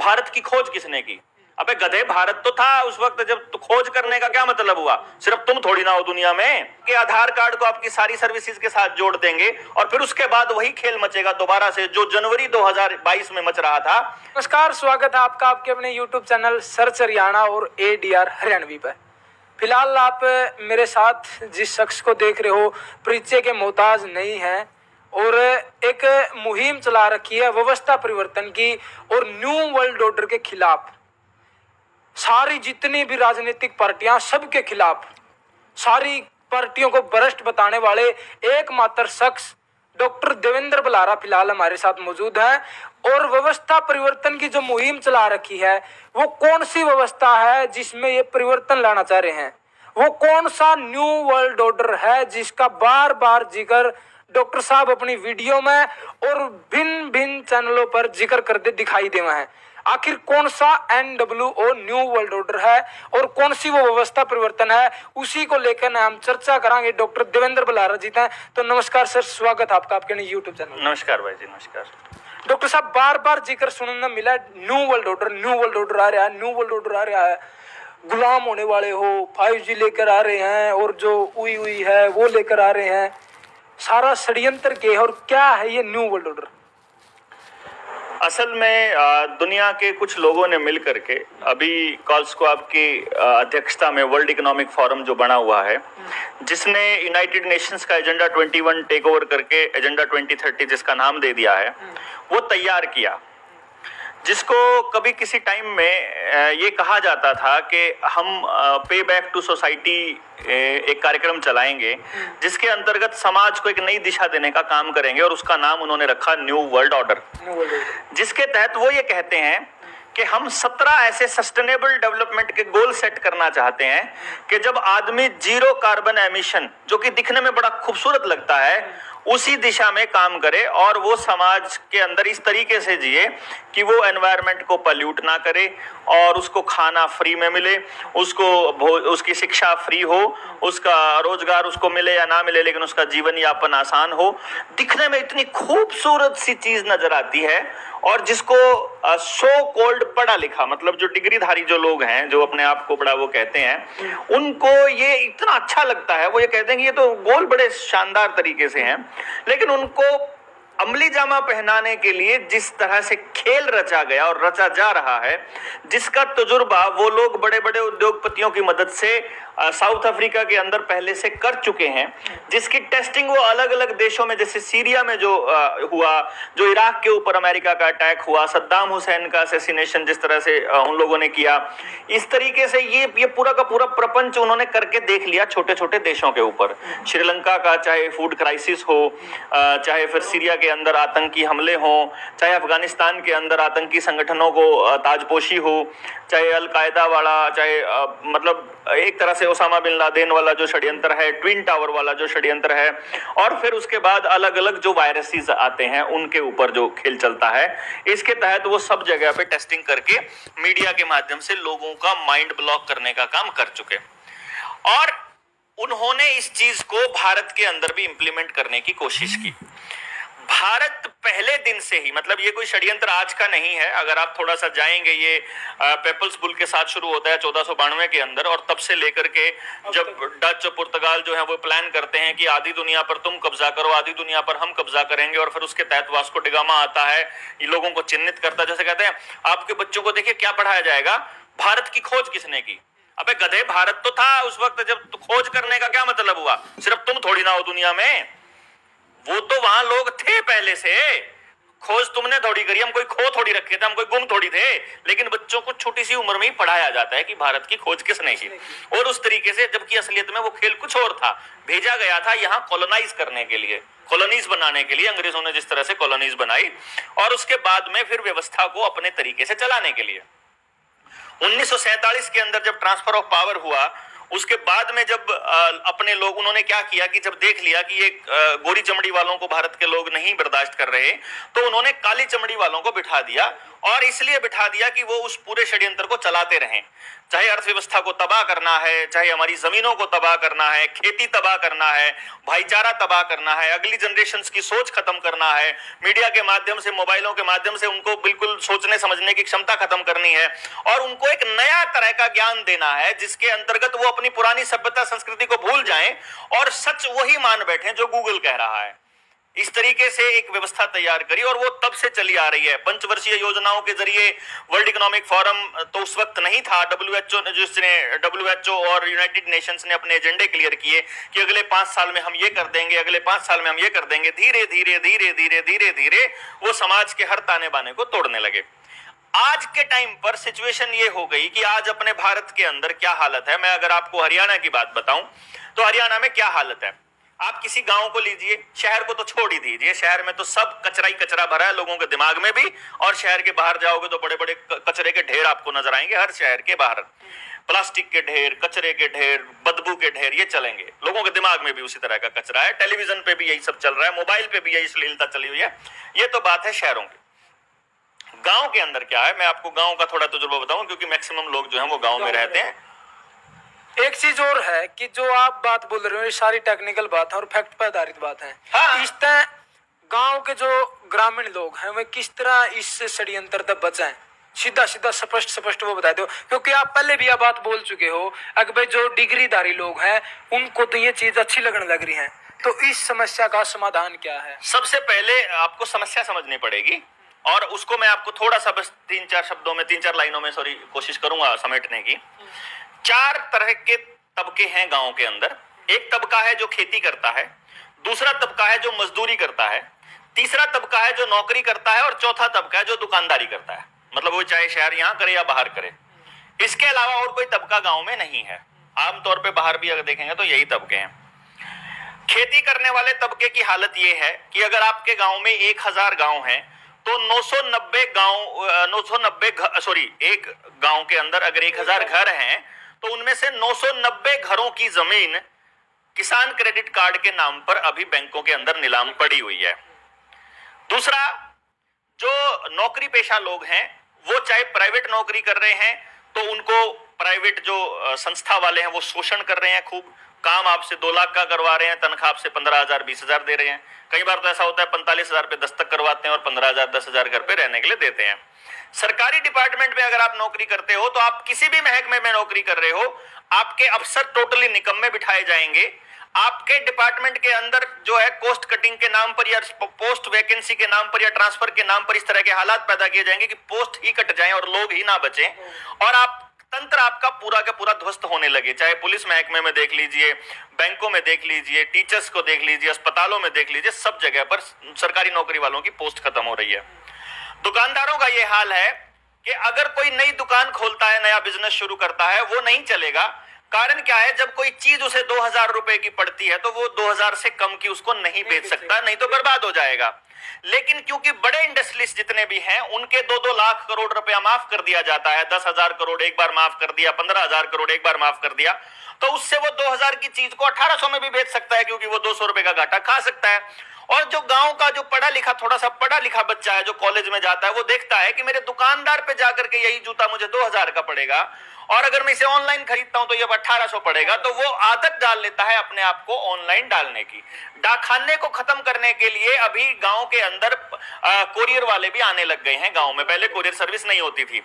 भारत की खोज किसने की? अबे गधे, भारत तो था उस वक्त जब तो खोज करने का क्या मतलब हुआ? सिर्फ तुम थोड़ी ना हो दुनिया में कि आधार कार्ड को आपकी सारी सर्विसेज के साथ जोड़ देंगे और फिर उसके बाद वही खेल मचेगा दोबारा से जो जनवरी 2022 में मच रहा था। नमस्कार, स्वागत है आपका आपके अपने YouTube चैनल सर्च हरियाणा और ADR हरियाणवी पर। फिलहाल आप मेरे साथ जिस शख्स को देख रहे हो परिचय के मोहताज नहीं है और एक मुहिम चला रखी है व्यवस्था परिवर्तन की और न्यू वर्ल्ड ऑर्डर के खिलाफ। सारी जितनी भी राजनीतिक पार्टियां, सबके खिलाफ, सारी पार्टियों को भ्रष्ट बताने वाले एकमात्र शख्स डॉक्टर देवेंद्र बलारा फिलहाल हमारे साथ मौजूद है। और व्यवस्था परिवर्तन की जो मुहिम चला रखी है वो कौन सी व्यवस्था है जिसमें ये परिवर्तन लाना चाह रहे हैं? वो कौन सा न्यू वर्ल्ड ऑर्डर है जिसका बार बार जिक्र डॉक्टर साहब अपनी वीडियो में और भिन्न भिन्न चैनलों पर जिक्र करते दिखाई दे हैं? आखिर कौन सा NWO न्यू वर्ल्ड ऑर्डर है और कौन सी वो व्यवस्था परिवर्तन है, उसी को लेकर हम चर्चा करेंगे। डॉक्टर देवेंद्र बलारा जी हैं। तो नमस्कार सर, स्वागत है आपका आपके YouTube चैनल। नमस्कार भाई जी, नमस्कार। डॉक्टर साहब, बार बार जिक्र सुनने मिला new world order, new world order आ रहा है, न्यू वर्ल्ड ऑर्डर आ रहा है। गुलाम होने वाले हो, 5G लेकर आ रहे हैं और जो हुई है वो लेकर आ रहे हैं। सारा षड्यंत्र के है और क्या है ये न्यू वर्ल्ड ऑर्डर? असल में दुनिया के कुछ लोगों ने मिल करके अभी कॉल्सक्वाब की अध्यक्षता में वर्ल्ड इकोनॉमिक फोरम जो बना हुआ है, जिसने यूनाइटेड नेशंस का एजेंडा 21 टेक ओवर करके एजेंडा 2030 जिसका नाम दे दिया है, वो तैयार किया। जिसको कभी किसी टाइम में ये कहा जाता था कि हम पे बैक टू सोसाइटी एक कार्यक्रम चलाएंगे जिसके अंतर्गत समाज को एक नई दिशा देने का काम करेंगे और उसका नाम उन्होंने रखा न्यू वर्ल्ड ऑर्डर। जिसके तहत वो ये कहते हैं कि हम 17 ऐसे सस्टेनेबल डेवलपमेंट के गोल सेट करना चाहते हैं कि जब आदमी जीरो कार्बन एमिशन, जो कि दिखने में बड़ा खूबसूरत लगता है, उसी दिशा में काम करे और वो समाज के अंदर इस तरीके से जिए कि वो एनवायरनमेंट को पल्यूट ना करे और उसको खाना फ्री में मिले, उसकी शिक्षा फ्री हो, उसका रोजगार उसको मिले या ना मिले लेकिन उसका जीवन यापन आसान हो। दिखने में इतनी खूबसूरत सी चीज नजर आती है और जिसको सो कॉल्ड पढ़ा लिखा, मतलब जो डिग्रीधारी जो लोग हैं, जो अपने आप को बड़ा वो कहते हैं, उनको ये इतना अच्छा लगता है। वो ये कहते हैं कि ये तो गोल बड़े शानदार तरीके से हैं, लेकिन उनको अमली जामा पहनाने के लिए जिस तरह से खेल रचा गया और रचा जा रहा है, जिसका तजुर्बा वो लोग बड़े बड़े उद्योगपतियों की मदद से साउथ अफ्रीका के अंदर पहले से कर चुके हैं, जिसकी टेस्टिंग वो अलग अलग देशों में, जैसे सीरिया में जो हुआ, जो इराक के ऊपर अमेरिका का अटैक हुआ, सद्दाम हुसैन का असैसिनेशन जिस तरह से उन लोगों ने किया, इस तरीके से ये पूरा का पूरा प्रपंच उन्होंने करके देख लिया छोटे छोटे देशों के ऊपर। श्रीलंका का चाहे फूड क्राइसिस हो, चाहे फिर सीरिया के अंदर आतंकी हमले हो, चाहे अफगानिस्तान के अंदर आतंकी संगठनों को ताजपोशी हो, चाहे अलकायदा वाला, चाहे मतलब एक तरह से ओसामा बिन लादेन वाला जो षड्यंत्र है, ट्विन टावर वाला जो षड्यंत्र है, और फिर उसके बाद अलग अलग जो वायरसेस आते हैं उनके ऊपर जो खेल चलता है, इसके तहत वो सब जगह पे टेस्टिंग करके मीडिया के माध्यम से लोगों का माइंड ब्लॉक करने का काम कर चुके। और उन्होंने इस चीज को भारत के अंदर भी इंप्लीमेंट करने की कोशिश की। भारत पहले दिन से ही, मतलब ये कोई षड्यंत्र आज का नहीं है, अगर आप थोड़ा सा जाएंगे, ये पेपल्स बुल के साथ शुरू होता है 1492 के अंदर, और तब से लेकर के जब डच और पुर्तगाल जो है वो प्लान करते हैं कि आधी दुनिया पर तुम कब्जा करो, आधी दुनिया पर हम कब्जा करेंगे, और फिर उसके तहत वास्को डी गामा आता है, ये लोगों को चिन्हित करता है। जैसे कहते हैं आपके बच्चों को देखिए क्या पढ़ाया जाएगा, भारत की खोज किसने की? अबे गधे, भारत तो था उस वक्त जब तो खोज करने का क्या मतलब हुआ? सिर्फ तुम थोड़ी ना हो दुनिया में, वो तो वहां लोग थे पहले से। खोज तुमने थोड़ी करी, हम कोई खो थोड़ी रखे थे, हम कोई गुम थोड़ी थे, लेकिन बच्चों को छोटी सी उम्र में ही पढ़ाया जाता है कि भारत की खोज किसने की। और उस तरीके से, जबकि असलियत में वो खेल कुछ और था, भेजा गया था यहाँ कॉलोनाइज करने के लिए, कॉलोनीज बनाने के लिए। अंग्रेजों ने जिस तरह से कॉलोनीज बनाई और उसके बाद में फिर व्यवस्था को अपने तरीके से चलाने के लिए। 1947 के अंदर जब ट्रांसफर ऑफ पावर हुआ, उसके बाद में जब अपने लोग, उन्होंने क्या किया कि जब देख लिया कि ये गोरी चमड़ी वालों को भारत के लोग नहीं बर्दाश्त कर रहे, तो उन्होंने काली चमड़ी वालों को बिठा दिया और इसलिए बिठा दिया कि वो उस पूरे षड्यंत्र को चलाते रहें। चाहे अर्थव्यवस्था को तबाह करना है, चाहे हमारी जमीनों को तबाह करना है, खेती तबाह करना है, भाईचारा तबाह करना है, अगली जनरेशंस की सोच खत्म करना है, मीडिया के माध्यम से, मोबाइलों के माध्यम से उनको बिल्कुल सोचने समझने की क्षमता खत्म करनी है और उनको एक नया तरह का ज्ञान देना है जिसके अंतर्गत वो अपनी पुरानी सभ्यता संस्कृति को भूल जाएं और सच वही मान बैठें जो गूगल कह रहा है। इस तरीके से एक व्यवस्था तैयार करी और वो तब से चली आ रही है। पंचवर्षीय योजनाओं के जरिए वर्ल्ड इकोनॉमिक फोरम तो उस वक्त नहीं था, डब्ल्यूएचओ और यूनाइटेड नेशंस ने अपने एजेंडे क्लियर किए कि अगले 5 साल में हम ये कर देंगे, अगले 5 साल में हम ये कर देंगे। धीरे धीरे धीरे धीरे धीरे धीरे वो समाज के हर ताने बाने को तोड़ने लगे। आज के टाइम पर सिचुएशन ये हो गई कि आज अपने भारत के अंदर क्या हालत है। मैं अगर आपको हरियाणा की बात बताऊं तो हरियाणा में क्या हालत है। आप किसी गांव को लीजिए, शहर को तो छोड़ ही दीजिए, शहर में तो सब कचरा ही कचरा भरा है लोगों के दिमाग में भी, और शहर के बाहर जाओगे तो बड़े बड़े कचरे के ढेर आपको नजर आएंगे। हर शहर के बाहर प्लास्टिक के ढेर, कचरे के ढेर, बदबू के ढेर ये चलेंगे। लोगों के दिमाग में भी उसी तरह का कचरा है। टेलीविजन पे भी यही सब चल रहा है, मोबाइल पे भी यही अश्लीलता चली हुई है। ये तो बात है शहरों की। गांव के अंदर क्या है, मैं आपको गांव का थोड़ा तजुर्बा बताऊं क्योंकि मैक्सिमम लोग जो है वो गांव में रहते हैं। एक चीज और है कि जो आप बात बोल रहे हो ये सारी टेक्निकल बात है और फैक्ट पर आधारित बात है। हाँ। इस तरह गांव के जो ग्रामीण लोग हैं वे किस तरह इस षड्यंत्र तक बचाएं, सीधा सीधा स्पष्ट स्पष्ट वो बता दो, क्योंकि आप पहले भी यह बात बोल चुके हो अगर भाई जो डिग्रीधारी लोग हैं उनको तो ये चीज अच्छी लगने लग रही है। तो इस समस्या का समाधान क्या है? सबसे पहले आपको समस्या समझनी पड़ेगी और उसको मैं आपको थोड़ा सा बस 3-4 शब्दों में, 3-4 लाइनों में कोशिश करूंगा समेटने की। 4 तरह के तबके हैं गांव के अंदर। एक तबका है जो खेती करता है, दूसरा तबका है जो मजदूरी करता है, तीसरा तबका है जो नौकरी करता है और चौथा तबका है जो दुकानदारी करता है। मतलब वो चाहे शहर यहां करे या बाहर करे, इसके अलावा और कोई तबका गांव में नहीं है। आमतौर पे बाहर भी अगर देखेंगे तो यही तबके हैं। खेती करने वाले तबके की हालत यह है कि अगर आपके गांव में 1000 गांव हैं तो 990 एक गांव के अंदर अगर 1000 घर हैं तो उनमें से 990 घरों की जमीन किसान क्रेडिट कार्ड के नाम पर अभी बैंकों के अंदर नीलाम पड़ी हुई है। दूसरा, जो नौकरी पेशा लोग हैं वो चाहे प्राइवेट नौकरी कर रहे हैं तो उनको प्राइवेट जो संस्था वाले हैं वो शोषण कर रहे हैं, खूब काम आपसे 2 लाख का करवा रहे हैं, तनख्वाह आपसे 15,000 20,000 दे रहे हैं। कई बार तो ऐसा होता है 45,000 पे दस्तक करवाते हैं और 15,000 10,000 घर पे रहने के लिए देते हैं। सरकारी डिपार्टमेंट में अगर आप नौकरी करते हो तो आप किसी भी महकमे में नौकरी कर रहे हो, आपके अफसर टोटली निकम्मे बिठाए जाएंगे। आपके डिपार्टमेंट के अंदर जो है कोस्ट कटिंग के नाम पर या पोस्ट वैकेंसी के नाम पर या ट्रांसफर के नाम पर इस तरह के हालात पैदा किए जाएंगे कि पोस्ट ही कट जाएं और लोग ही ना बचें और आप तंत्र आपका पूरा का पूरा ध्वस्त होने लगे। चाहे पुलिस महकमे में देख लीजिए, बैंकों में देख लीजिए, टीचर्स को देख लीजिए, अस्पतालों में देख लीजिए, सब जगह पर सरकारी नौकरी वालों की पोस्ट खत्म हो रही है। दुकानदारों का यह हाल है कि अगर कोई नई दुकान खोलता है, नया बिजनेस शुरू करता है, वो नहीं चलेगा। कारण क्या है, जब कोई चीज उसे 2000 रुपए की पड़ती है तो वो 2000 से कम की उसको नहीं बेच सकता, नहीं तो बर्बाद हो जाएगा। लेकिन क्योंकि बड़े इंडस्ट्रीज जितने भी हैं उनके 2-2 लाख करोड़ रुपया माफ कर दिया जाता है, 10,000 करोड़ एक बार माफ कर दिया, 15,000 करोड़ एक बार माफ कर दिया, तो उससे वो 2000 की चीज को 1800 में भी बेच सकता है क्योंकि वो 200 रुपए का घाटा खा सकता है। और जो गांव का जो पढ़ा लिखा, थोड़ा सा पढ़ा लिखा बच्चा है जो कॉलेज में जाता है, वो देखता है कि मेरे दुकानदार पे जाकर के यही जूता मुझे 2000 का पड़ेगा और अगर मैं इसे ऑनलाइन खरीदता हूं तो ये 1800 पड़ेगा, तो वो आदत डाल लेता है अपने आप को ऑनलाइन डालने की। डाकखाने को खत्म करने के लिए अभी गांव के अंदर कोरियर वाले भी आने लग गए हैं। गांव में पहले कोरियर सर्विस नहीं होती थी,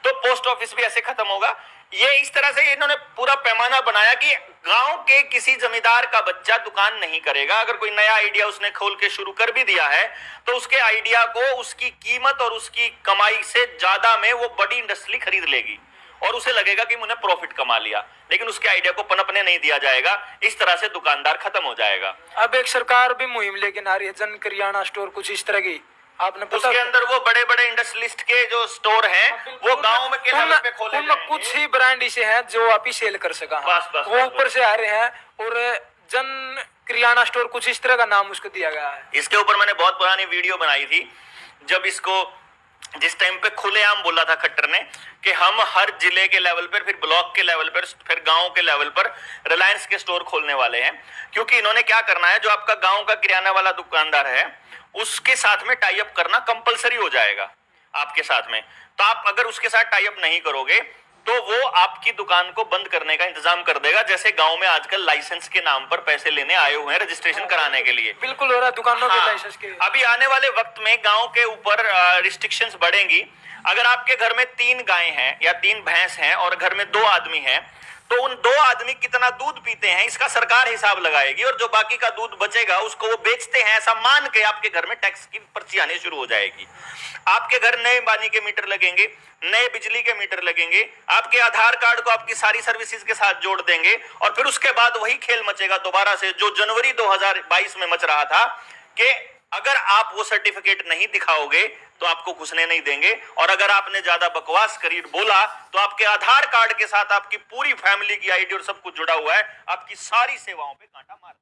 तो पोस्ट ऑफिस भी ऐसे खत्म होगा। ये इस तरह से इन्होंने पूरा पैमाना बनाया कि गांव के किसी जमींदार का बच्चा दुकान नहीं करेगा। अगर कोई नया आइडिया उसने खोल के शुरू कर भी दिया है तो उसके आइडिया को उसकी कीमत और उसकी कमाई से ज्यादा में वो बड़ी इंडस्ट्री खरीद लेगी और उसे लगेगा कि मैंने प्रॉफिट कमा लिया, लेकिन उसके आइडिया को पनपने नहीं दिया जाएगा। इस तरह से दुकानदार खत्म हो जाएगा। अब एक सरकार भी मुहिम लेके आ रही है, जन करियाना स्टोर कुछ इस तरह की, आपने पता? उसके अंदर वो बड़े बड़े इंडस्ट्रियलिस्ट के जो स्टोर हैं वो गांव में के लेवल पे खोले उनमें कुछ ही ब्रांड ऐसे हैं जो आप ही सेल कर सका। वो ऊपर से आ रहे हैं और जन करियाना स्टोर कुछ इस तरह का नाम उसको दिया गया है। इसके ऊपर मैंने बहुत पुरानी वीडियो बनाई थी, जब इसको जिस टाइम पे खुलेआम बोला था खट्टर ने कि हम हर जिले के लेवल पर, फिर ब्लॉक के लेवल पर, फिर गांव के लेवल पर रिलायंस के स्टोर खोलने वाले हैं। क्योंकि इन्होंने क्या करना है, जो आपका गांव का किराना वाला दुकानदार है उसके साथ में टाई अप करना कंपलसरी हो जाएगा। आपके साथ में, तो आप अगर उसके साथ टाई अप नहीं करोगे तो वो आपकी दुकान को बंद करने का इंतजाम कर देगा। जैसे गांव में आजकल लाइसेंस के नाम पर पैसे लेने आए हुए हैं रजिस्ट्रेशन कराने के लिए। बिल्कुल हो रहा है दुकानों के हाँ, लाइसेंस के। अभी आने वाले वक्त में गांव के ऊपर रिस्ट्रिक्शंस बढ़ेंगी। अगर आपके घर में 3 गायें हैं या 3 भैंस हैं और घर में 2 आदमी हैं, तो उन 2 आदमी कितना दूध पीते हैं इसका सरकार हिसाब लगाएगी, और जो बाकी का दूध बचेगा उसको वो बेचते हैं ऐसा मान के आपके घर में टैक्स की पर्ची आनी शुरू हो जाएगी। आपके घर नए पानी के मीटर लगेंगे, नए बिजली के मीटर लगेंगे, आपके आधार कार्ड को आपकी सारी सर्विसेज के साथ जोड़ देंगे, और फिर उसके बाद वही खेल मचेगा दोबारा से जो जनवरी 2022 में मच रहा था कि अगर आप वो सर्टिफिकेट नहीं दिखाओगे तो आपको घुसने नहीं देंगे, और अगर आपने ज्यादा बकवास करी बोला तो आपके आधार कार्ड के साथ आपकी पूरी फैमिली की आईडी और सब कुछ जुड़ा हुआ है, आपकी सारी सेवाओं पे कांटा मार